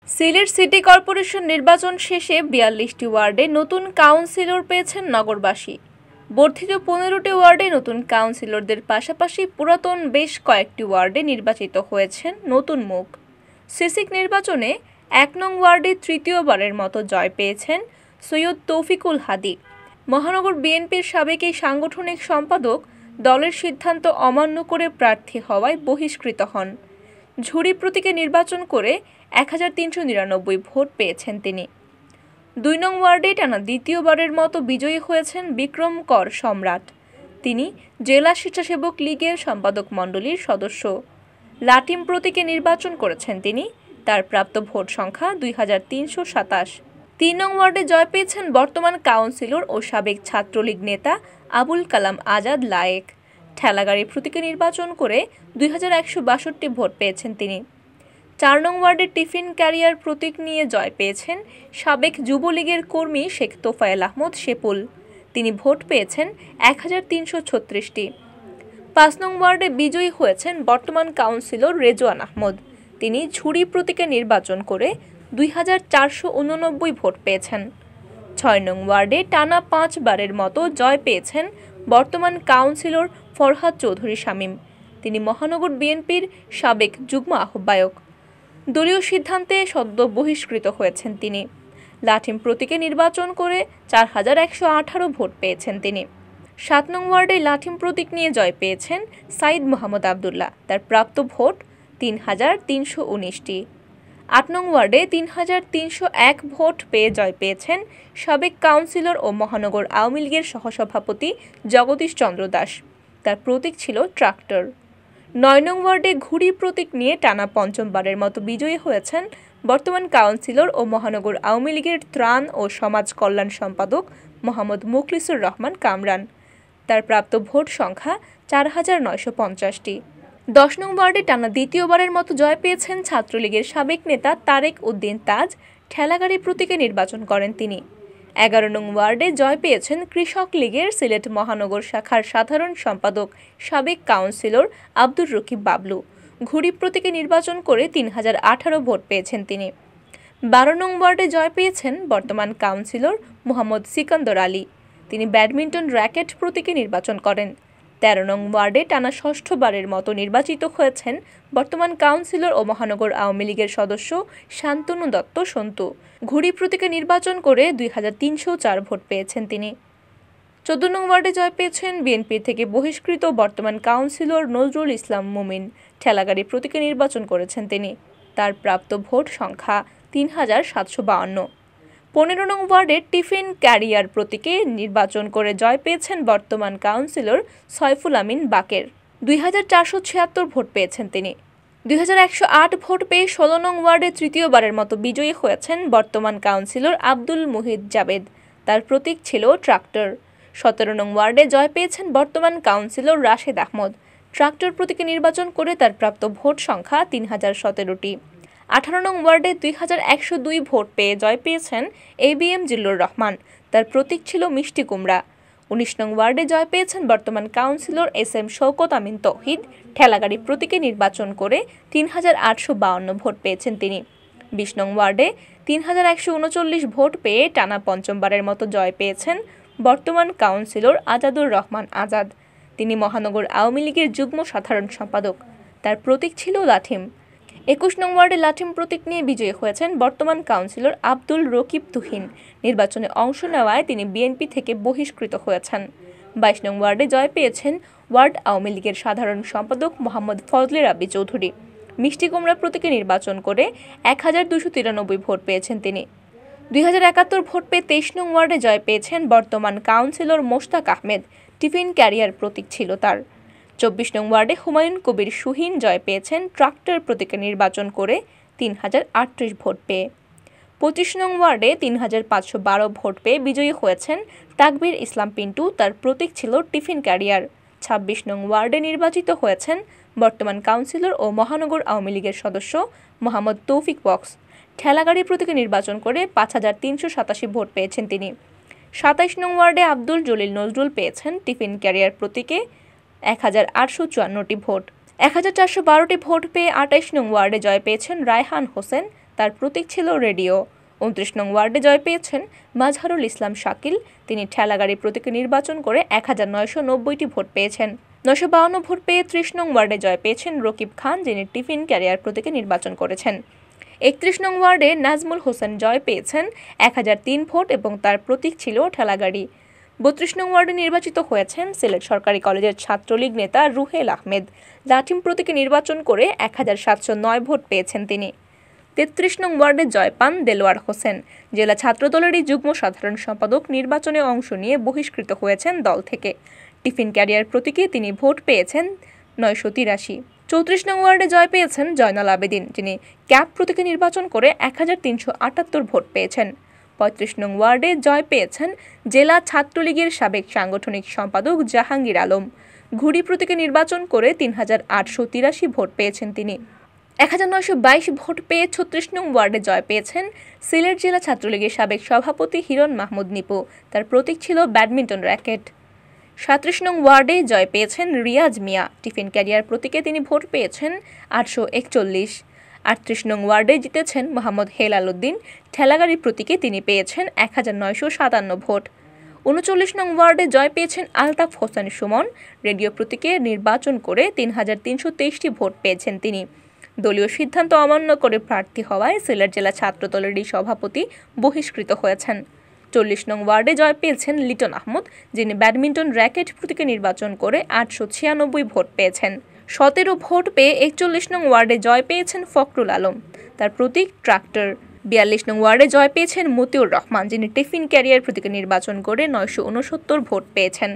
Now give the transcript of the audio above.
Sylhet city corporation নির্বাচন শেষে ৪২টি ওয়ার্ডে নতুন কাউন্সিলর পেয়েছেন নগরবাসী। বর্ধিত ১৫টি ওয়ার্ডে নতুন কাউন্সিলরদের পাশাপাশি পুরাতন বেশ কয়েকটি ওয়ার্ডে নির্বাচিত হয়েছেন নতুন মুখ। সিসিক নির্বাচনে ১ নং ওয়ার্ডে তৃতীয়বারের মতো জয় পেয়েছেন সৈয়দ তৌফিকুল হাদি। মহানগর বিএনপির সাবেক এই সাংগঠনিক সম্পাদক দলের সিদ্ধান্ত অমান্য করে প্রার্থী হওয়ায় বহিষ্কৃত হন। ঝুরি প্রতীকে নির্বাচন করে ১৩৯৯ ভোট পেয়েছেন তিনি। ২ নং ওয়ার্ডে টানা দ্বিতীয়বারের মতো বিজয়ী হয়েছেন বিক্রম কর সম্রাট। তিনি জেলা স্বেচ্ছাসেবক লীগের সম্পাদক মণ্ডলীর সদস্য। লাটিম প্রতীকে নির্বাচন করেছেন তিনি। তার প্রাপ্ত ভোট সংখ্যা ২৩২৭। ৩ নং ওয়ার্ডে জয় পেয়েছেন বর্তমান কাউন্সিলর ও সাবেক ছাত্রলীগ নেতা আবুল কালাম আজাদ লায়েক। ঠেলাগাড়ি প্রতীকে নির্বাচন করে ২১৬২ ভোট পেয়েছেন তিনি। ৪ নং ওয়ার্ডে টিফিন ক্যারিয়ার প্রতীক নিয়ে জয় পেয়েছেন সাবেক যুবলীগের কর্মী শেখ তোফায়েল আহমদ শেপুল। তিনি ভোট পেয়েছেন ১৩৩৬টি। ৫ নং ওয়ার্ডে বিজয়ী হয়েছেন বর্তমান কাউন্সিলর রেজওয়ান আহমদ। তিনি ঝুরি প্রতীকে নির্বাচন করে ২৪৮৯ ভোট পেয়েছেন। ৬ নং ওয়ার্ডে টানা ৫ বারের মতো জয় পেয়েছেন বর্তমান কাউন্সিলর ফরহাদ চৌধুরী শামীম। তিনি মহানগর বিএনপির সাবেক যুগ্ম আহ্বায়ক। দলীয় সিদ্ধান্তে সদ্য বহিষ্কৃত হয়েছেন তিনি। লাঠিম প্রতীকে নির্বাচন করে ৪১১৮ ভোট পেয়েছেন তিনি। ৭ নং ওয়ার্ডে লাঠিম প্রতীক নিয়ে জয় পেয়েছেন সাইদ মোহাম্মদ আবদুল্লাহ। তার প্রাপ্ত ভোট ৩৩১৯টি। ৮ নং ওয়ার্ডে ৩৩০১ ভোট পেয়ে জয় পেয়েছেন সাবেক কাউন্সিলর ও মহানগর আওয়ামী লীগের সহসভাপতি জগদীশ চন্দ্র দাস। তার প্রতীক ছিল ট্রাক্টর। ৯ নং ওয়ার্ডে ঘুড়ি প্রতীক নিয়ে টানা পঞ্চমবারের মতো বিজয়ী হয়েছেন বর্তমান কাউন্সিলর ও মহানগর আওয়ামী লীগের ত্রাণ ও সমাজ কল্যাণ সম্পাদক মোহাম্মদ মুখলিসুর রহমান কামরান। তার প্রাপ্ত ভোট সংখ্যা ৪৯৫০টি। ১০ নং ওয়ার্ডে টানা দ্বিতীয়বারের মতো জয় পেয়েছেন ছাত্রলীগের সাবেক নেতা তারেক উদ্দিন তাজ। ঠেলাগাড়ি প্রতীকে নির্বাচন করেন তিনি। ১১ নং ওয়ার্ডে জয় পেয়েছেন কৃষক লীগের সিলেট মহানগর শাখার সাধারণ সম্পাদক সাবেক কাউন্সিলর আব্দুর রকিব বাবলু। ঘুড়ি প্রতীকে নির্বাচন করে ৩০১৮ ভোট পেয়েছেন তিনি। ১২ নং ওয়ার্ডে জয় পেয়েছেন বর্তমান কাউন্সিলর মোহাম্মদ সিকান্দর আলী। তিনি ব্যাডমিন্টন র্যাকেট প্রতীকে নির্বাচন করেন। ১৩ নং ওয়ার্ডে টানা ষষ্ঠবারের মতো নির্বাচিত হয়েছেন বর্তমান কাউন্সিলর ও মহানগর আওয়ামী লীগের সদস্য শান্তনু দত্ত সন্তু। ঘুড়ি প্রতীকে নির্বাচন করে ২৩০৪ ভোট পেয়েছেন তিনি। ১৪ নং ওয়ার্ডে জয় পেয়েছেন বিএনপি থেকে বহিষ্কৃত বর্তমান কাউন্সিলর নজরুল ইসলাম মুমিন। ঠেলাগাড়ি প্রতীকে নির্বাচন করেছেন তিনি। তার প্রাপ্ত ভোট সংখ্যা ৩৭৫২। ১৫ নং ওয়ার্ডে টিফিন ক্যারিয়ার প্রতীকে নির্বাচন করে জয় পেয়েছেন বর্তমান কাউন্সিলর সয়ফুল আমিন বাকের। ২৪৭৬ ভোট পেয়েছেন তিনি। ২১০৮ ভোট পেয়ে ১৬ নং ওয়ার্ডে তৃতীয়বারের মতো বিজয়ী হয়েছেন বর্তমান কাউন্সিলর আব্দুল মুহিত জাবেদ। তার প্রতীক ছিল ট্রাক্টর। ১৭ নং ওয়ার্ডে জয় পেয়েছেন বর্তমান কাউন্সিলর রাশেদ আহমদ। ট্রাক্টর প্রতীকে নির্বাচন করে তার প্রাপ্ত ভোট সংখ্যা ৩০১৭টি। ১৮ নং ওয়ার্ডে ২১০২ ভোট পেয়ে জয় পেয়েছেন ABM জিল্লুর রহমান। তার প্রতীক ছিল মিষ্টি কুমড়া। ১৯ নং ওয়ার্ডে জয় পেয়েছেন বর্তমান কাউন্সিলর SM শওকত আমিন তৌহিদ। ঠেলাগাড়ি প্রতীকে নির্বাচন করে ৩৮৫২ ভোট পেয়েছেন তিনি। ২০ নং ওয়ার্ডে ৩১৩৯ ভোট পেয়ে টানা পঞ্চমবারের মতো জয় পেয়েছেন বর্তমান কাউন্সিলর আজাদুর রহমান আজাদ। তিনি মহানগর আওয়ামী লীগের যুগ্ম সাধারণ সম্পাদক। তার প্রতীক ছিল লাঠিম। ২১ নং ওয়ার্ডে লাঠিম প্রতীক নিয়ে বিজয়ী হয়েছেন বর্তমান কাউন্সিলর আব্দুল রকিব তুহিন। নির্বাচনে অংশ নেওয়ায় তিনি বিএনপি থেকে বহিষ্কৃত হয়েছেন। ২২ নং ওয়ার্ডে জয় পেয়েছেন ওয়ার্ড আওয়ামী লীগের সাধারণ সম্পাদক মোহাম্মদ ফজলে রাব্বি চৌধুরী। মিষ্টি কুমড়া প্রতীকে নির্বাচন করে ১২৯৩ ভোট পেয়েছেন তিনি। ২০৭১ ভোট পেয়ে ২৩ নং ওয়ার্ডে জয় পেয়েছেন বর্তমান councillor Moshtaq Ahmed. Tiffin carrier প্রতীক ছিল তার। ২৪ নং ওয়ার্ডে হুমায়ুন কবির সুহিন জয় পেয়েছেন ট্রাক্টর প্রতীকে নির্বাচন করে ৩০৩৮ ভোট পেয়ে। ২৫ নং ওয়ার্ডে ৩৫১২ ভোট পেয়ে বিজয়ী হয়েছেন তাকবীর ইসলাম পিন্টু। তার প্রতীক ছিল টিফিন ক্যারিয়ার। ২৬ নং ওয়ার্ডে নির্বাচিত হয়েছেন বর্তমান কাউন্সিলর ও মহানগর আওয়ামী লীগের সদস্য মোহাম্মদ তৌফিক বক্স। ঠেলাগাড়ি প্রতীকে নির্বাচন করে ৫৩৮৭ ভোট পেয়েছেন তিনি। ২৭ নং ওয়ার্ডে আব্দুল জলিল নজরুল পেয়েছেন টিফিন ক্যারিয়ার প্রতীকে ১৮৫৪টি ভোট। ১৪১২টি ভোট পেয়ে ২৮ নং ওয়ার্ডে জয় পেয়েছেন রায়হান হোসেন। তার প্রতীক ছিল রেডিও। 29 নং ওয়ার্ডে জয় পেয়েছেন মাজহারুল ইসলাম শাকিল, তিনি ঠেলাগাড়ি প্রতীকে নির্বাচন করে 1990টি ভোট পেয়েছেন। 952 ভোট পেয়ে 30 নং ওয়ার্ডে জয় পেয়েছেন রকিব খান, যিনি টিফিন ক্যারিয়ার প্রতীকে নির্বাচন করেছেন। 31 নং ওয়ার্ডে নাজমুল হোসেন জয় পেয়েছেন 1003 ভোট এবং তার প্রতীক ছিল ঠেলাগাড়ি। 32 নং ওয়ার্ডে নির্বাচিত হয়েছেন সিলেট সরকারি কলেজের ছাত্রলীগ নেতা রুহেল আহমেদ, লাঠিম প্রতীকে নির্বাচন করে 1709 ভোট পেয়েছেন তিনি। 33 নং ওয়ার্ডে জয় পান দেলোয়ার হোসেন, জেলা ছাত্রদলেরই যুগ্ম সাধারণ সম্পাদক, নির্বাচনে অংশ নিয়ে বহিষ্কৃত হয়েছেন দল থেকে। টিফিন ক্যারিয়ার প্রতীকে তিনি ভোট পেয়েছেন 983। 34 নং ওয়ার্ডে জয় পেয়েছেন জয়নাল আবেদিন, যিনি ক্যাপ প্রতীকে নির্বাচন করে 1378 ভোট পেয়েছেন। 35 নং ওয়ার্ডে জয় পেয়েছেন জেলা ছাত্রলীগের সাবেক সাংগঠনিক সম্পাদক জাহাঙ্গীর আলম, ঘুড়ি প্রতীকে নির্বাচন করে 3883 ভোট পেয়েছেন তিনি। 1922 ভোট পেয়ে 36 নং ওয়ার্ডে জয় পেয়েছেন সিলেট জেলা ছাত্রলীগের সাবেক সভাপতি হিরণ মাহমুদ নিপু, তার প্রতীক ছিল ব্যাডমিন্টন র্যাকেট। 37 নং ওয়ার্ডে জয় পেয়েছেন রিয়াজ মিয়া, টিফিন ক্যারিয়ার প্রতীকে তিনি ভোট পেয়েছেন 841। 38 নং ওয়ার্ডে জিতেছেন মোহাম্মদ হেলাল উদ্দিন, ঠেলাগাড়ি প্রতীকে তিনি পেয়েছেন 1957 ভোট। 39 নং ওয়ার্ডে জয় পেয়েছেন আলতাফ হোসেন সুমন, রেডিও প্রতীকে নির্বাচন করে 3323টি ভোট পেয়েছেন তিনি। দলীয় সিদ্ধান্ত অমান্য করে প্রার্থী হওয়ায় সিলেট জেলা ছাত্রদলেরই সভাপতি বহিষ্কৃত হয়েছেন। 40 নং ওয়ার্ডে জয় পেয়েছেন লিটন আহমদ, যিনি ব্যাডমিন্টন র্যাকেট প্রতীকে নির্বাচন করে 896 ভোট পেয়েছেন। 17 ভোট পেয়ে 41 নং ওয়ার্ডে জয় পেয়েছেন ফখরুল আলম, তার প্রতীক ট্রাক্টর। 42 নং ওয়ার্ডে জয় পেয়েছেন মতিউর রহমান, যিনি টিফিন ক্যারিয়ার প্রতীকে নির্বাচন করে 969 ভোট পেয়েছেন।